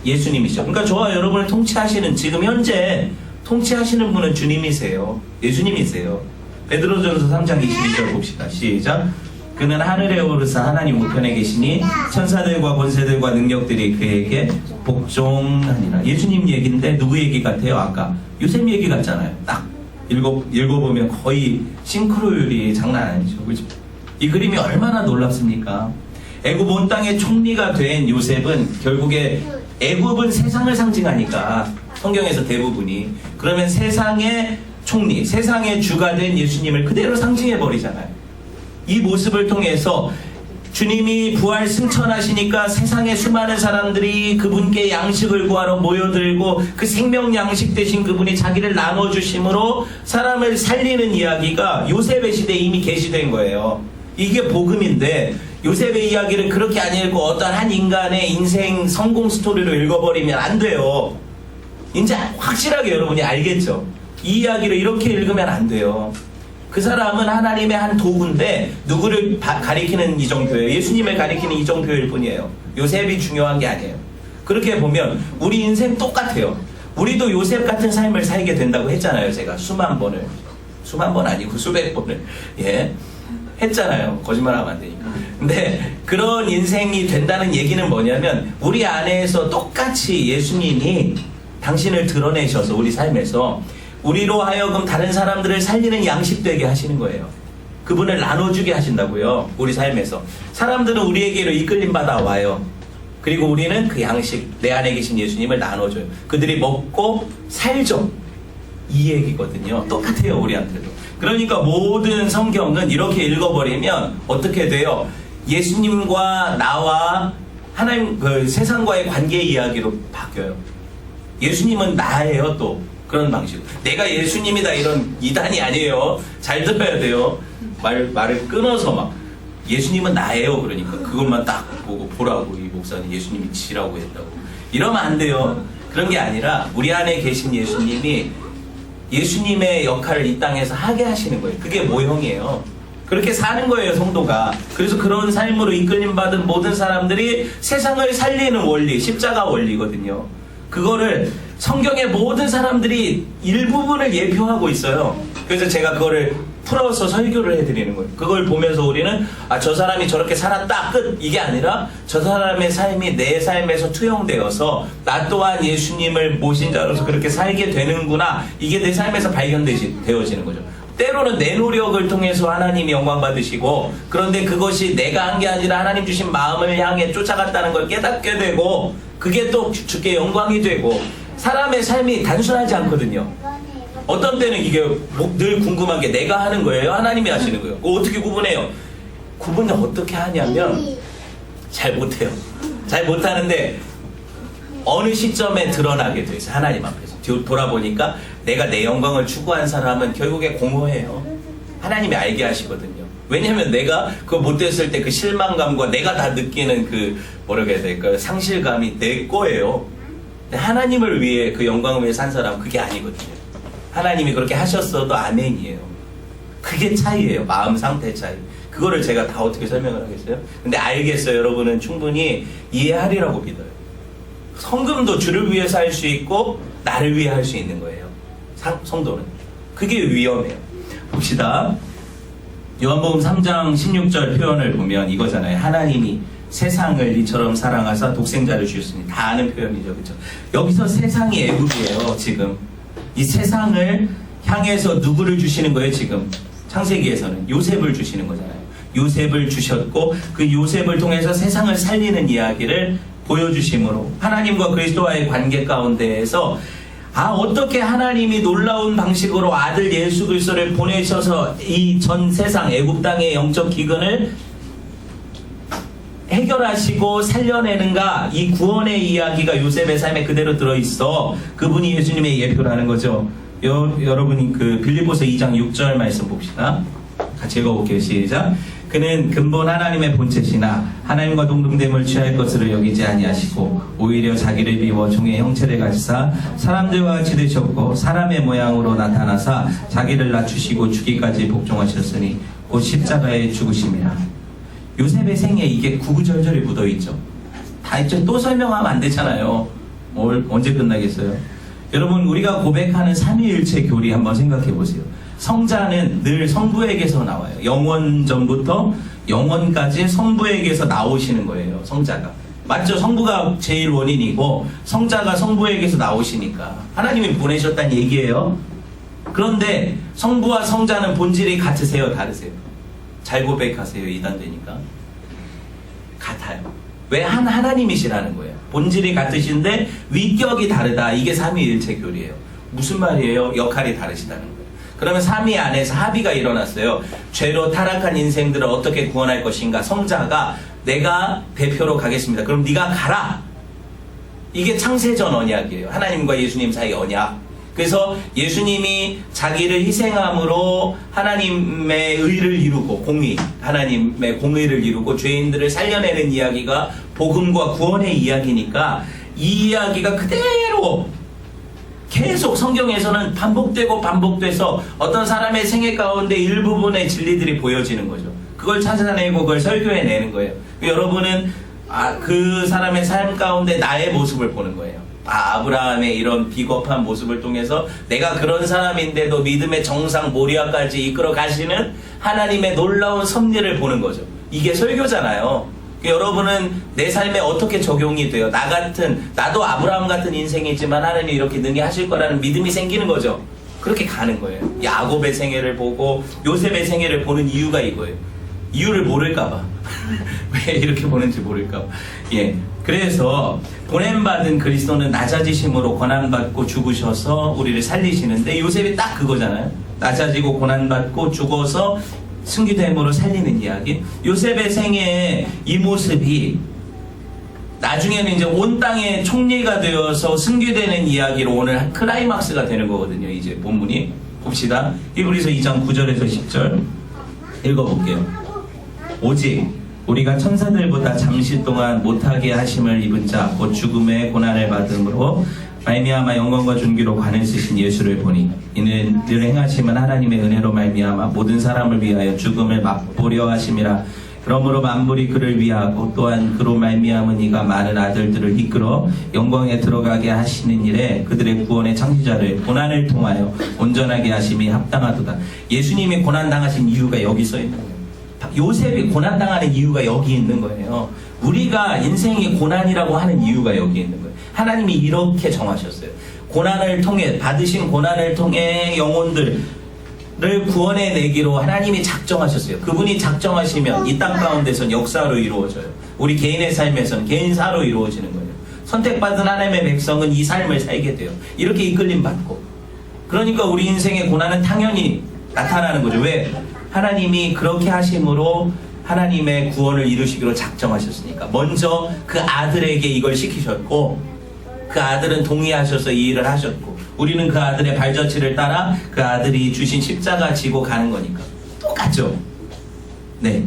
예수님이죠. 그러니까 저와 여러분을 통치하시는 지금 현재 통치하시는 분은 주님이세요. 예수님이세요. 베드로전서 3장 22절 봅시다. 시작. 그는 하늘에 오르사 하나님 우편에 계시니 천사들과 권세들과 능력들이 그에게 복종하니라. 예수님 얘기인데 누구 얘기 같아요? 아까 요셉 얘기 같잖아요. 딱 읽어보면 거의 싱크로율이 장난 아니죠. 그죠? 이 그림이 얼마나 놀랍습니까? 애굽 온 땅의 총리가 된 요셉은 결국에 애굽은 세상을 상징하니까 성경에서 대부분이 그러면 세상의 총리, 세상의 주가 된 예수님을 그대로 상징해 버리잖아요. 이 모습을 통해서 주님이 부활 승천하시니까 세상의 수많은 사람들이 그분께 양식을 구하러 모여들고 그 생명 양식 대신 그분이 자기를 나눠주심으로 사람을 살리는 이야기가 요셉의 시대에 이미 계시된 거예요. 이게 복음인데 요셉의 이야기를 그렇게 안 읽고 어떤 한 인간의 인생 성공 스토리로 읽어버리면 안 돼요. 이제 확실하게 여러분이 알겠죠? 이 이야기를 이렇게 읽으면 안 돼요. 그 사람은 하나님의 한 도구인데 누구를 가리키는 이정표예요. 예수님을 가리키는 이정표일 뿐이에요. 요셉이 중요한 게 아니에요. 그렇게 보면 우리 인생 똑같아요. 우리도 요셉 같은 삶을 살게 된다고 했잖아요. 제가 수만 번 아니고 수백 번을 했잖아요. 거짓말하면 안 되니까. 근데 그런 인생이 된다는 얘기는 뭐냐면 우리 안에서 똑같이 예수님이 당신을 드러내셔서 우리 삶에서 우리로 하여금 다른 사람들을 살리는 양식 되게 하시는 거예요. 그분을 나눠주게 하신다고요. 우리 삶에서. 사람들은 우리에게로 이끌림 받아 와요. 그리고 우리는 그 양식, 내 안에 계신 예수님을 나눠줘요. 그들이 먹고 살죠. 이 얘기거든요. 똑같아요, 우리한테도. 그러니까 모든 성경은 이렇게 읽어버리면 어떻게 돼요? 예수님과 나와 하나님, 세상과의 관계 이야기로 바뀌어요. 예수님은 나예요, 또. 그런 방식. 내가 예수님이다 이런 이단이 아니에요. 잘 들어야 돼요. 말을 끊어서 막 예수님은 나예요. 그러니까 그것만 딱 보고 보라고 이 목사는 예수님이 지라고 했다고. 이러면 안 돼요. 그런 게 아니라 우리 안에 계신 예수님이 예수님의 역할을 이 땅에서 하게 하시는 거예요. 그게 모형이에요. 그렇게 사는 거예요, 성도가. 그래서 그런 삶으로 이끌림 받은 모든 사람들이 세상을 살리는 원리, 십자가 원리거든요. 그거를 성경의 모든 사람들이 일부분을 예표하고 있어요. 그래서 제가 그거를 풀어서 설교를 해드리는 거예요. 그걸 보면서 우리는 저 사람이 저렇게 살았다 끝 이게 아니라 저 사람의 삶이 내 삶에서 투영되어서 나 또한 예수님을 모신 자로서 그렇게 살게 되는구나, 이게 내 삶에서 발견되어지는 거죠. 때로는 내 노력을 통해서 하나님이 영광 받으시고, 그런데 그것이 내가 한 게 아니라 하나님 주신 마음을 향해 쫓아갔다는 걸 깨닫게 되고, 그게 또 주께 영광이 되고, 사람의 삶이 단순하지 않거든요. 어떤 때는 이게 늘 궁금한 게 내가 하는 거예요? 하나님이 하시는 거예요? 어떻게 구분해요? 구분을 어떻게 하냐면 잘 못해요. 잘 못하는데 어느 시점에 드러나게 돼 있어요. 하나님 앞에서. 돌아보니까 내가 내 영광을 추구한 사람은 결국에 공허해요. 하나님이 알게 하시거든요. 왜냐면 내가 그거 못했을 때 그 실망감과 내가 다 느끼는 그 뭐라고 해야 될까요? 상실감이 내 거예요. 하나님을 위해 그 영광을 위해 산 사람은 그게 아니거든요. 하나님이 그렇게 하셨어도 아멘이에요. 그게 차이예요. 마음 상태 차이. 그거를 제가 다 어떻게 설명을 하겠어요? 근데 알겠어요. 여러분은 충분히 이해하리라고 믿어요. 성금도 주를 위해서 할 수 있고 나를 위해 할 수 있는 거예요. 성도는. 그게 위험해요. 봅시다. 요한복음 3장 16절 표현을 보면 이거잖아요. 하나님이 세상을 이처럼 사랑하사 독생자를 주셨으니, 다 아는 표현이죠. 그렇죠? 여기서 세상이 애굽이에요. 지금 이 세상을 향해서 누구를 주시는 거예요? 지금 창세기에서는 요셉을 주시는 거잖아요. 요셉을 주셨고 그 요셉을 통해서 세상을 살리는 이야기를 보여주심으로 하나님과 그리스도와의 관계 가운데에서 어떻게 하나님이 놀라운 방식으로 아들 예수 그리스도를 보내셔서 이 전 세상 애굽 땅의 영적 기근을 해결하시고 살려내는가, 이 구원의 이야기가 요셉의 삶에 그대로 들어있어. 그분이 예수님의 예표라는 거죠. 여러분이 그 빌립보서 2장 6절 말씀 봅시다. 같이 읽어볼게요. 시작. 그는 근본 하나님의 본체시나 하나님과 동등됨을 취할 것으로 여기지 아니하시고 오히려 자기를 비워 종의 형체를 가지사 사람들과 같이 되셨고 사람의 모양으로 나타나사 자기를 낮추시고 죽기까지 복종하셨으니 곧 십자가에 죽으심이라. 요셉의 생에 이게 구구절절히 묻어있죠. 다 있죠. 또 설명하면 안 되잖아요. 언제 끝나겠어요? 여러분, 우리가 고백하는 삼위일체 교리 한번 생각해 보세요. 성자는 늘 성부에게서 나와요. 영원 전부터 영원까지 성부에게서 나오시는 거예요. 성자가. 맞죠? 성부가 제일 원인이고 성자가 성부에게서 나오시니까 하나님이 보내셨다는 얘기예요. 그런데 성부와 성자는 본질이 같으세요? 다르세요? 잘 고백하세요. 이단되니까. 같아요. 왜? 하나님이시라는 거예요. 본질이 같으신데 위격이 다르다. 이게 삼위일체 교리예요. 무슨 말이에요? 역할이 다르시다는 거예요. 그러면 삼위 안에서 합의가 일어났어요. 죄로 타락한 인생들을 어떻게 구원할 것인가. 성자가 내가 대표로 가겠습니다. 그럼 네가 가라. 이게 창세전 언약이에요. 하나님과 예수님 사이 언약. 그래서 예수님이 자기를 희생함으로 하나님의 의를 이루고 공의, 하나님의 공의를 이루고 죄인들을 살려내는 이야기가 복음과 구원의 이야기니까 이 이야기가 그대로 계속 성경에서는 반복돼서 어떤 사람의 생애 가운데 일부분의 진리들이 보여지는 거죠. 그걸 찾아내고 그걸 설교해내는 거예요. 여러분은 그 사람의 삶 가운데 나의 모습을 보는 거예요. 아브라함의 이런 비겁한 모습을 통해서 내가 그런 사람인데도 믿음의 정상 모리아까지 이끌어 가시는 하나님의 놀라운 섭리를 보는 거죠. 이게 설교잖아요. 여러분은 내 삶에 어떻게 적용이 돼요? 나도 아브라함 같은 인생이지만 하나님이 이렇게 능히 하실 거라는 믿음이 생기는 거죠. 그렇게 가는 거예요. 야곱의 생애를 보고 요셉의 생애를 보는 이유가 이거예요. 이유를 모를까봐. 왜 이렇게 보는지 모를까봐. 예. 그래서 보냄받은 그리스도는 낮아지심으로 고난받고 죽으셔서 우리를 살리시는데 요셉이 딱 그거잖아요. 낮아지고 고난받고 죽어서 승귀됨으로 살리는 이야기. 요셉의 생애의 이 모습이 나중에는 이제 온 땅의 총리가 되어서 승귀되는 이야기로 오늘 클라이막스가 되는 거거든요. 이제 본문이. 봅시다. 히브리서 2장 9절에서 10절 읽어볼게요. 오직 우리가 천사들보다 잠시 동안 못하게 하심을 입은 자 곧 죽음의 고난을 받음으로 말미암아 영광과 존귀로 관을 쓰신 예수를 보니 이는 늘 행하심은 하나님의 은혜로 말미암아 모든 사람을 위하여 죽음을 맛보려 하심이라. 그러므로 만물이 그를 위하고 또한 그로 말미암은 이가 많은 아들들을 이끌어 영광에 들어가게 하시는 일에 그들의 구원의 창시자를 고난을 통하여 온전하게 하심이 합당하도다. 예수님이 고난당하신 이유가 여기 써 있는 거예요. 요셉이 고난당하는 이유가 여기 있는 거예요. 우리가 인생이 고난이라고 하는 이유가 여기 있는 거예요. 하나님이 이렇게 정하셨어요. 고난을 통해, 받으신 고난을 통해 영혼들을 구원해내기로 하나님이 작정하셨어요. 그분이 작정하시면 이 땅 가운데선 역사로 이루어져요. 우리 개인의 삶에서는 개인사로 이루어지는 거예요. 선택받은 하나님의 백성은 이 삶을 살게 돼요. 이렇게 이끌림 받고. 그러니까 우리 인생의 고난은 당연히 나타나는 거죠. 왜? 하나님이 그렇게 하심으로 하나님의 구원을 이루시기로 작정하셨으니까. 먼저 그 아들에게 이걸 시키셨고 그 아들은 동의하셔서 이 일을 하셨고 우리는 그 아들의 발자취를 따라 그 아들이 주신 십자가 지고 가는 거니까 똑같죠. 네.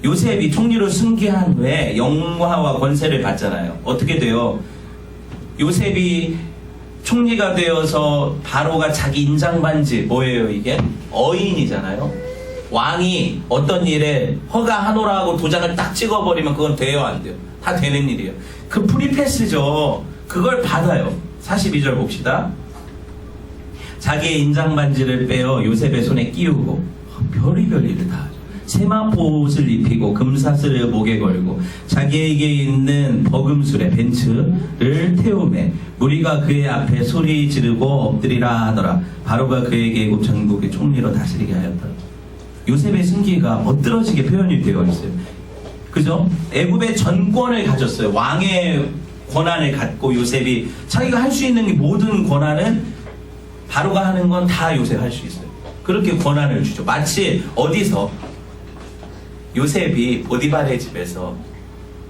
요셉이 총리로 승계한 후에 영화와 권세를 받잖아요. 어떻게 돼요? 요셉이 총리가 되어서 바로가 자기 인장반지, 뭐예요 이게? 어인이잖아요. 왕이 어떤 일에 허가하노라 하고 도장을 딱 찍어버리면 그건 돼요 안 돼요? 다 되는 일이에요. 그 프리패스죠. 그걸 받아요. 42절 봅시다. 자기의 인장반지를 빼어 요셉의 손에 끼우고 별의별 일을 다 하죠. 세마포 옷을 입히고 금사슬을 목에 걸고 자기에게 있는 버금술의 벤츠를 태우매 무리가 그의 앞에 소리 지르고 엎드리라 하더라. 바로가 그에게 애굽 전국의 총리로 다스리게 하였더라. 요셉의 승기가 멋들어지게 표현이 되어 있어요. 그죠? 애굽의 전권을 가졌어요. 왕의 권한을 갖고 요셉이 자기가 할 수 있는 모든 권한은 바로가 하는 건 다 요셉 할 수 있어요. 그렇게 권한을 주죠. 마치 어디서 요셉이 보디발의 집에서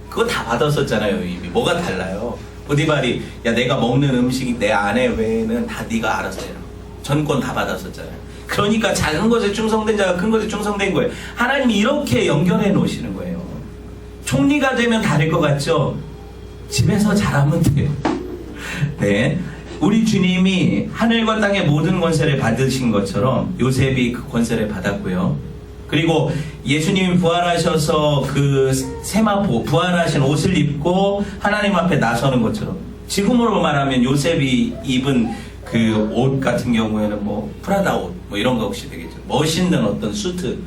그거 다 받았었잖아요. 이미 뭐가 달라요? 보디발이 야 내가 먹는 음식이 내 아내 외에는 다 네가 알아서 해라. 전권 다 받았었잖아요. 그러니까 작은 것에 충성된 자가 큰 것에 충성된 거예요. 하나님이 이렇게 연결해 놓으시는 거예요. 총리가 되면 다를 것 같죠? 집에서 잘하면 돼요. 네, 우리 주님이 하늘과 땅의 모든 권세를 받으신 것처럼 요셉이 그 권세를 받았고요. 그리고 예수님이 부활하셔서 그 세마포, 부활하신 옷을 입고 하나님 앞에 나서는 것처럼 지금으로 말하면 요셉이 입은 그 옷 같은 경우에는 뭐 프라다 옷 뭐 이런 거 혹시 되겠죠. 멋있는 어떤 수트,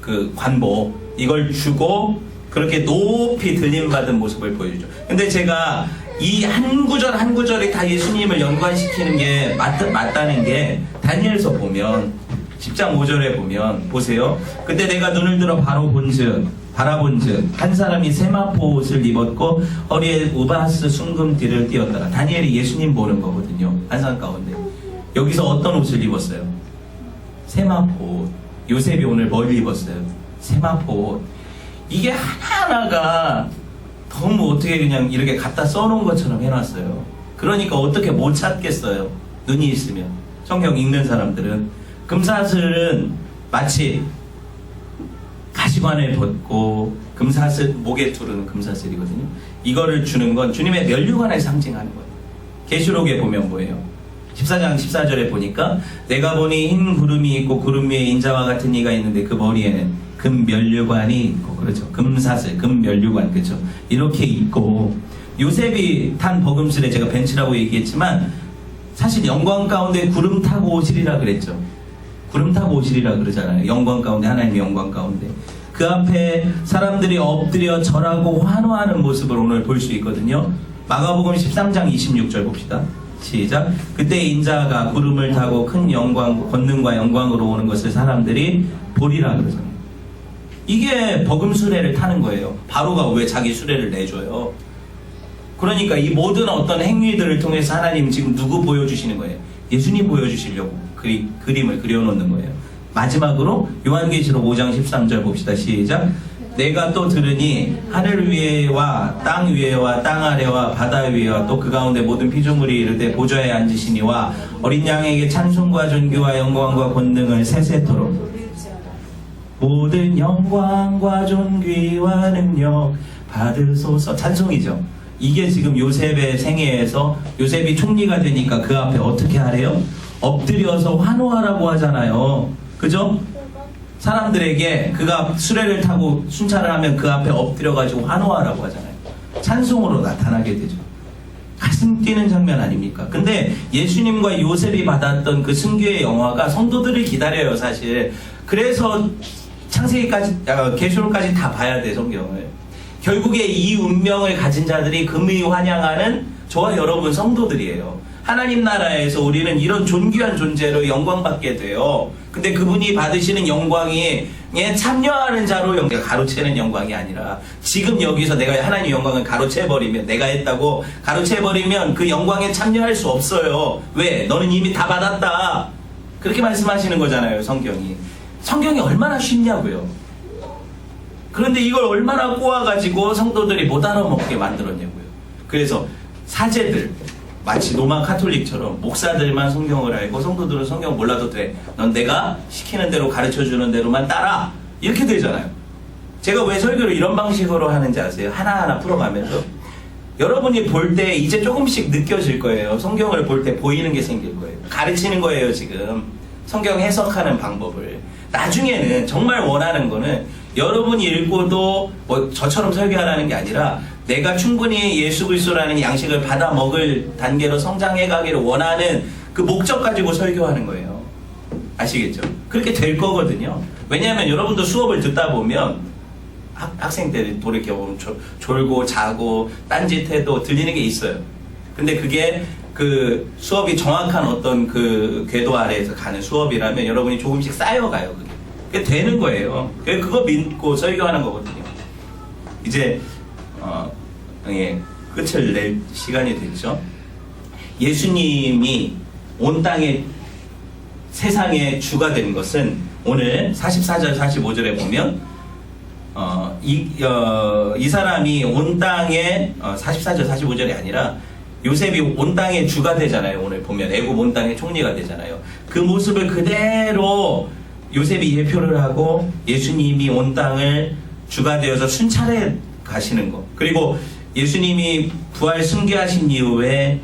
그 관복 이걸 주고 그렇게 높이 들림받은 모습을 보여주죠. 근데 제가 이 한 구절 한 구절이 다 예수님을 연관시키는 게 맞다는 게 다니엘서 보면 10장 5절에 보면 보세요. 그때 내가 눈을 들어 바로 본즉 바라본즉 한 사람이 세마포 옷을 입었고 허리에 우바스 순금띠를 띄었더라. 다니엘이 예수님 보는 거거든요. 환상 가운데. 여기서 어떤 옷을 입었어요? 세마포 옷. 요셉이 오늘 뭘 입었어요? 세마포 옷. 이게 하나하나가 너무 어떻게 그냥 이렇게 갖다 써놓은 것처럼 해놨어요. 그러니까 어떻게 못 찾겠어요? 눈이 있으면. 성경 읽는 사람들은. 금사슬은 마치 가시관을 벗고 금사슬, 목에 두르는 금사슬이거든요. 이거를 주는 건 주님의 면류관을 상징하는 거예요. 계시록에 보면 뭐예요? 14장 14절에 보니까 내가 보니 흰 구름이 있고 구름 위에 인자와 같은 이가 있는데 그 머리에는 금 면류관이 있고, 그렇죠. 금사슬, 금 면류관, 그렇죠. 이렇게 있고, 요셉이 탄 버금슬에 제가 벤츠라고 얘기했지만 사실 영광 가운데 구름 타고 오시리라 그랬죠. 구름 타고 오시리라 그러잖아요. 영광 가운데, 하나님의 영광 가운데. 그 앞에 사람들이 엎드려 절하고 환호하는 모습을 오늘 볼 수 있거든요. 마가복음 13장 26절 봅시다. 시작. 그때 인자가 구름을 타고 큰 영광, 권능과 영광으로 오는 것을 사람들이 보리라 그러잖아요. 이게 버금 수레를 타는 거예요. 바로가 왜 자기 수레를 내줘요? 그러니까 이 모든 어떤 행위들을 통해서 하나님 지금 누구 보여주시는 거예요? 예수님 보여주시려고 그림을 그려놓는 거예요. 마지막으로 요한계시록 5장 13절 봅시다. 시작. 내가 또 들으니 하늘 위에와 땅 위에와 땅 아래와 바다 위에와 또 그 가운데 모든 피조물이 이르되 보좌에 앉으시니와 어린 양에게 찬송과 존귀와 영광과 권능을 세세토록 모든 영광과 존귀와 능력 받으소서. 찬송이죠. 이게 지금 요셉의 생애에서 요셉이 총리가 되니까 그 앞에 어떻게 하래요? 엎드려서 환호하라고 하잖아요. 그죠? 사람들에게 그가 수레를 타고 순찰을 하면 그 앞에 엎드려가지고 환호하라고 하잖아요. 찬송으로 나타나게 되죠. 가슴 뛰는 장면 아닙니까? 근데 예수님과 요셉이 받았던 그 승귀의 영화가 성도들을 기다려요, 사실. 그래서 창세기까지, 계시록까지 다 봐야 돼, 성경을. 결국에 이 운명을 가진 자들이 금이 환영하는 저와 여러분 성도들이에요. 하나님 나라에서 우리는 이런 존귀한 존재로 영광받게 돼요. 근데 그분이 받으시는 영광이 참여하는 자로 가로채는 영광이 아니라, 지금 여기서 내가 하나님 영광을 가로채버리면, 내가 했다고 가로채버리면 그 영광에 참여할 수 없어요. 왜? 너는 이미 다 받았다. 그렇게 말씀하시는 거잖아요, 성경이. 성경이 얼마나 쉽냐고요. 그런데 이걸 얼마나 꼬아가지고 성도들이 못 알아먹게 만들었냐고요. 그래서 사제들, 마치 로마 카톨릭처럼 목사들만 성경을 알고 성도들은 성경 몰라도 돼. 넌 내가 시키는 대로 가르쳐주는 대로만 따라. 이렇게 되잖아요. 제가 왜 설교를 이런 방식으로 하는지 아세요? 하나하나 풀어가면서. 여러분이 볼 때 이제 조금씩 느껴질 거예요. 성경을 볼 때 보이는 게 생길 거예요. 가르치는 거예요, 지금. 성경 해석하는 방법을. 나중에는 정말 원하는 거는 여러분이 읽고도 뭐 저처럼 설교하라는 게 아니라 내가 충분히 예수 그리스도라는 양식을 받아 먹을 단계로 성장해 가기를 원하는 그 목적 가지고 설교하는 거예요. 아시겠죠? 그렇게 될 거거든요. 왜냐하면 여러분도 수업을 듣다 보면 학생 때 돌이켜보면 졸고 자고 딴짓해도 들리는 게 있어요. 근데 그게 그 수업이 정확한 어떤 그 궤도 아래에서 가는 수업이라면 여러분이 조금씩 쌓여가요. 그게 되는 거예요. 그거 믿고 설교하는 거거든요. 이제 예, 끝을 낼 시간이 됐죠. 예수님이 온 땅에 세상의 주가 된 것은 오늘 44절 45절에 보면 이 사람이 온 땅에 44절 45절이 아니라 요셉이 온 땅의 주가 되잖아요. 오늘 보면 애굽 온 땅의 총리가 되잖아요. 그 모습을 그대로 요셉이 예표를 하고 예수님이 온 땅을 주가 되어서 순찰해 가시는 거. 그리고 예수님이 부활 승계하신 이후에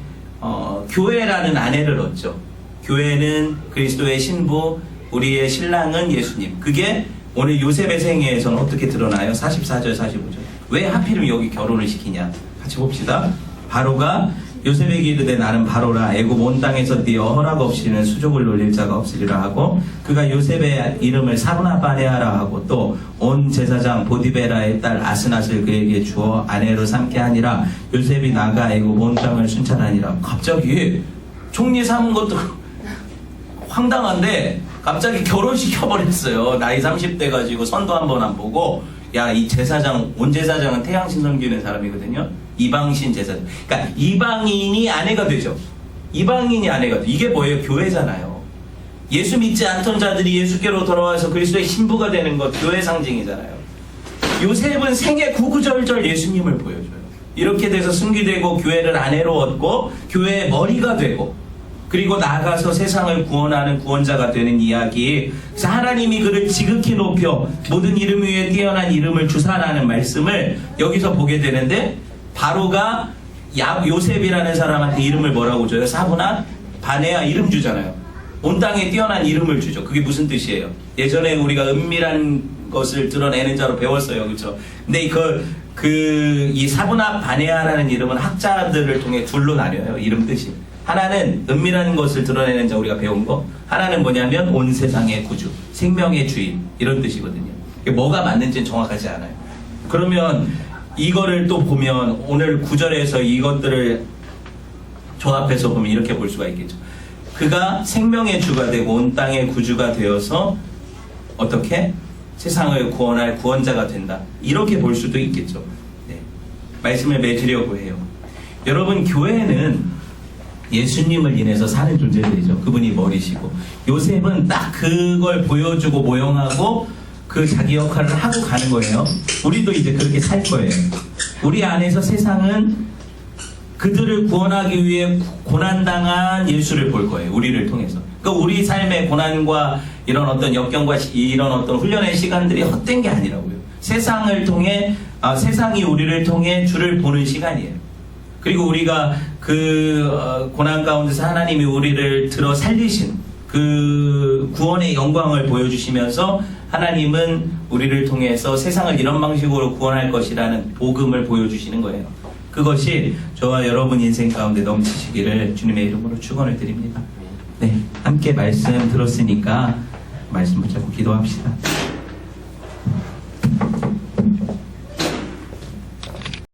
교회라는 아내를 얻죠. 교회는 그리스도의 신부, 우리의 신랑은 예수님. 그게 오늘 요셉의 생애에서는 어떻게 드러나요? 44절 45절. 왜 하필이면 여기 결혼을 시키냐? 같이 봅시다. 바로가 요셉에게 이르되 나는 바로라 애굽 온 땅에서 뛰어 허락 없이는 수족을 놀릴 자가 없으리라 하고 그가 요셉의 이름을 사브나바네아라 하고 또 온 제사장 보디베라의 딸 아스낫을 그에게 주어 아내로 삼게 하니라. 요셉이 나가 애굽 온 땅을 순찰하니라. 갑자기 총리 삼은 것도 황당한데 갑자기 결혼시켜버렸어요. 나이 30대 가지고 선도 한 번 안 보고 야, 이 제사장, 온 제사장은 태양신 섬기는 사람이거든요. 이방신 제사장. 그러니까 이방인이 아내가 되죠. 이방인이 아내가 돼. 이게 뭐예요? 교회잖아요. 예수 믿지 않던 자들이 예수께로 돌아와서 그리스도의 신부가 되는 것, 교회 상징이잖아요. 요셉은 생애 구구절절 예수님을 보여줘요. 이렇게 돼서 승귀되고 교회를 아내로 얻고 교회의 머리가 되고 그리고 나가서 세상을 구원하는 구원자가 되는 이야기. 그래서 하나님이 그를 지극히 높여 모든 이름 위에 뛰어난 이름을 주사라는 말씀을 여기서 보게 되는데, 바로가 요셉이라는 사람한테 이름을 뭐라고 줘요? 사브나 바네아 이름 주잖아요. 온 땅에 뛰어난 이름을 주죠. 그게 무슨 뜻이에요? 예전에 우리가 은밀한 것을 드러내는 자로 배웠어요. 그렇죠? 근데 이 사브나 바네아라는 이름은 학자들을 통해 둘로 나뉘어요. 이름 뜻이. 하나는 은밀한 것을 드러내는 자, 우리가 배운 거. 하나는 뭐냐면 온 세상의 구주, 생명의 주인, 이런 뜻이거든요. 뭐가 맞는지는 정확하지 않아요. 그러면 이거를 또 보면 오늘 9절에서 이것들을 조합해서 보면 이렇게 볼 수가 있겠죠. 그가 생명의 주가 되고 온 땅의 구주가 되어서 어떻게? 세상을 구원할 구원자가 된다. 이렇게 볼 수도 있겠죠. 네. 말씀을 맺으려고 해요. 여러분, 교회는 예수님을 인해서 사는 존재들이죠. 그분이 머리시고, 요셉은 딱 그걸 보여주고 모형하고 그 자기 역할을 하고 가는 거예요. 우리도 이제 그렇게 살 거예요. 우리 안에서 세상은 그들을 구원하기 위해 고난당한 예수를 볼 거예요. 우리를 통해서. 그러니까 우리 삶의 고난과 이런 어떤 역경과 이런 어떤 훈련의 시간들이 헛된 게 아니라고요. 세상을 통해, 세상이 우리를 통해 주를 보는 시간이에요. 그리고 우리가 그 고난 가운데서 하나님이 우리를 들어 살리신 그 구원의 영광을 보여주시면서 하나님은 우리를 통해서 세상을 이런 방식으로 구원할 것이라는 복음을 보여주시는 거예요. 그것이 저와 여러분 인생 가운데 넘치시기를 주님의 이름으로 축원을 드립니다. 네, 함께 말씀 들었으니까 말씀 붙잡고 기도합시다.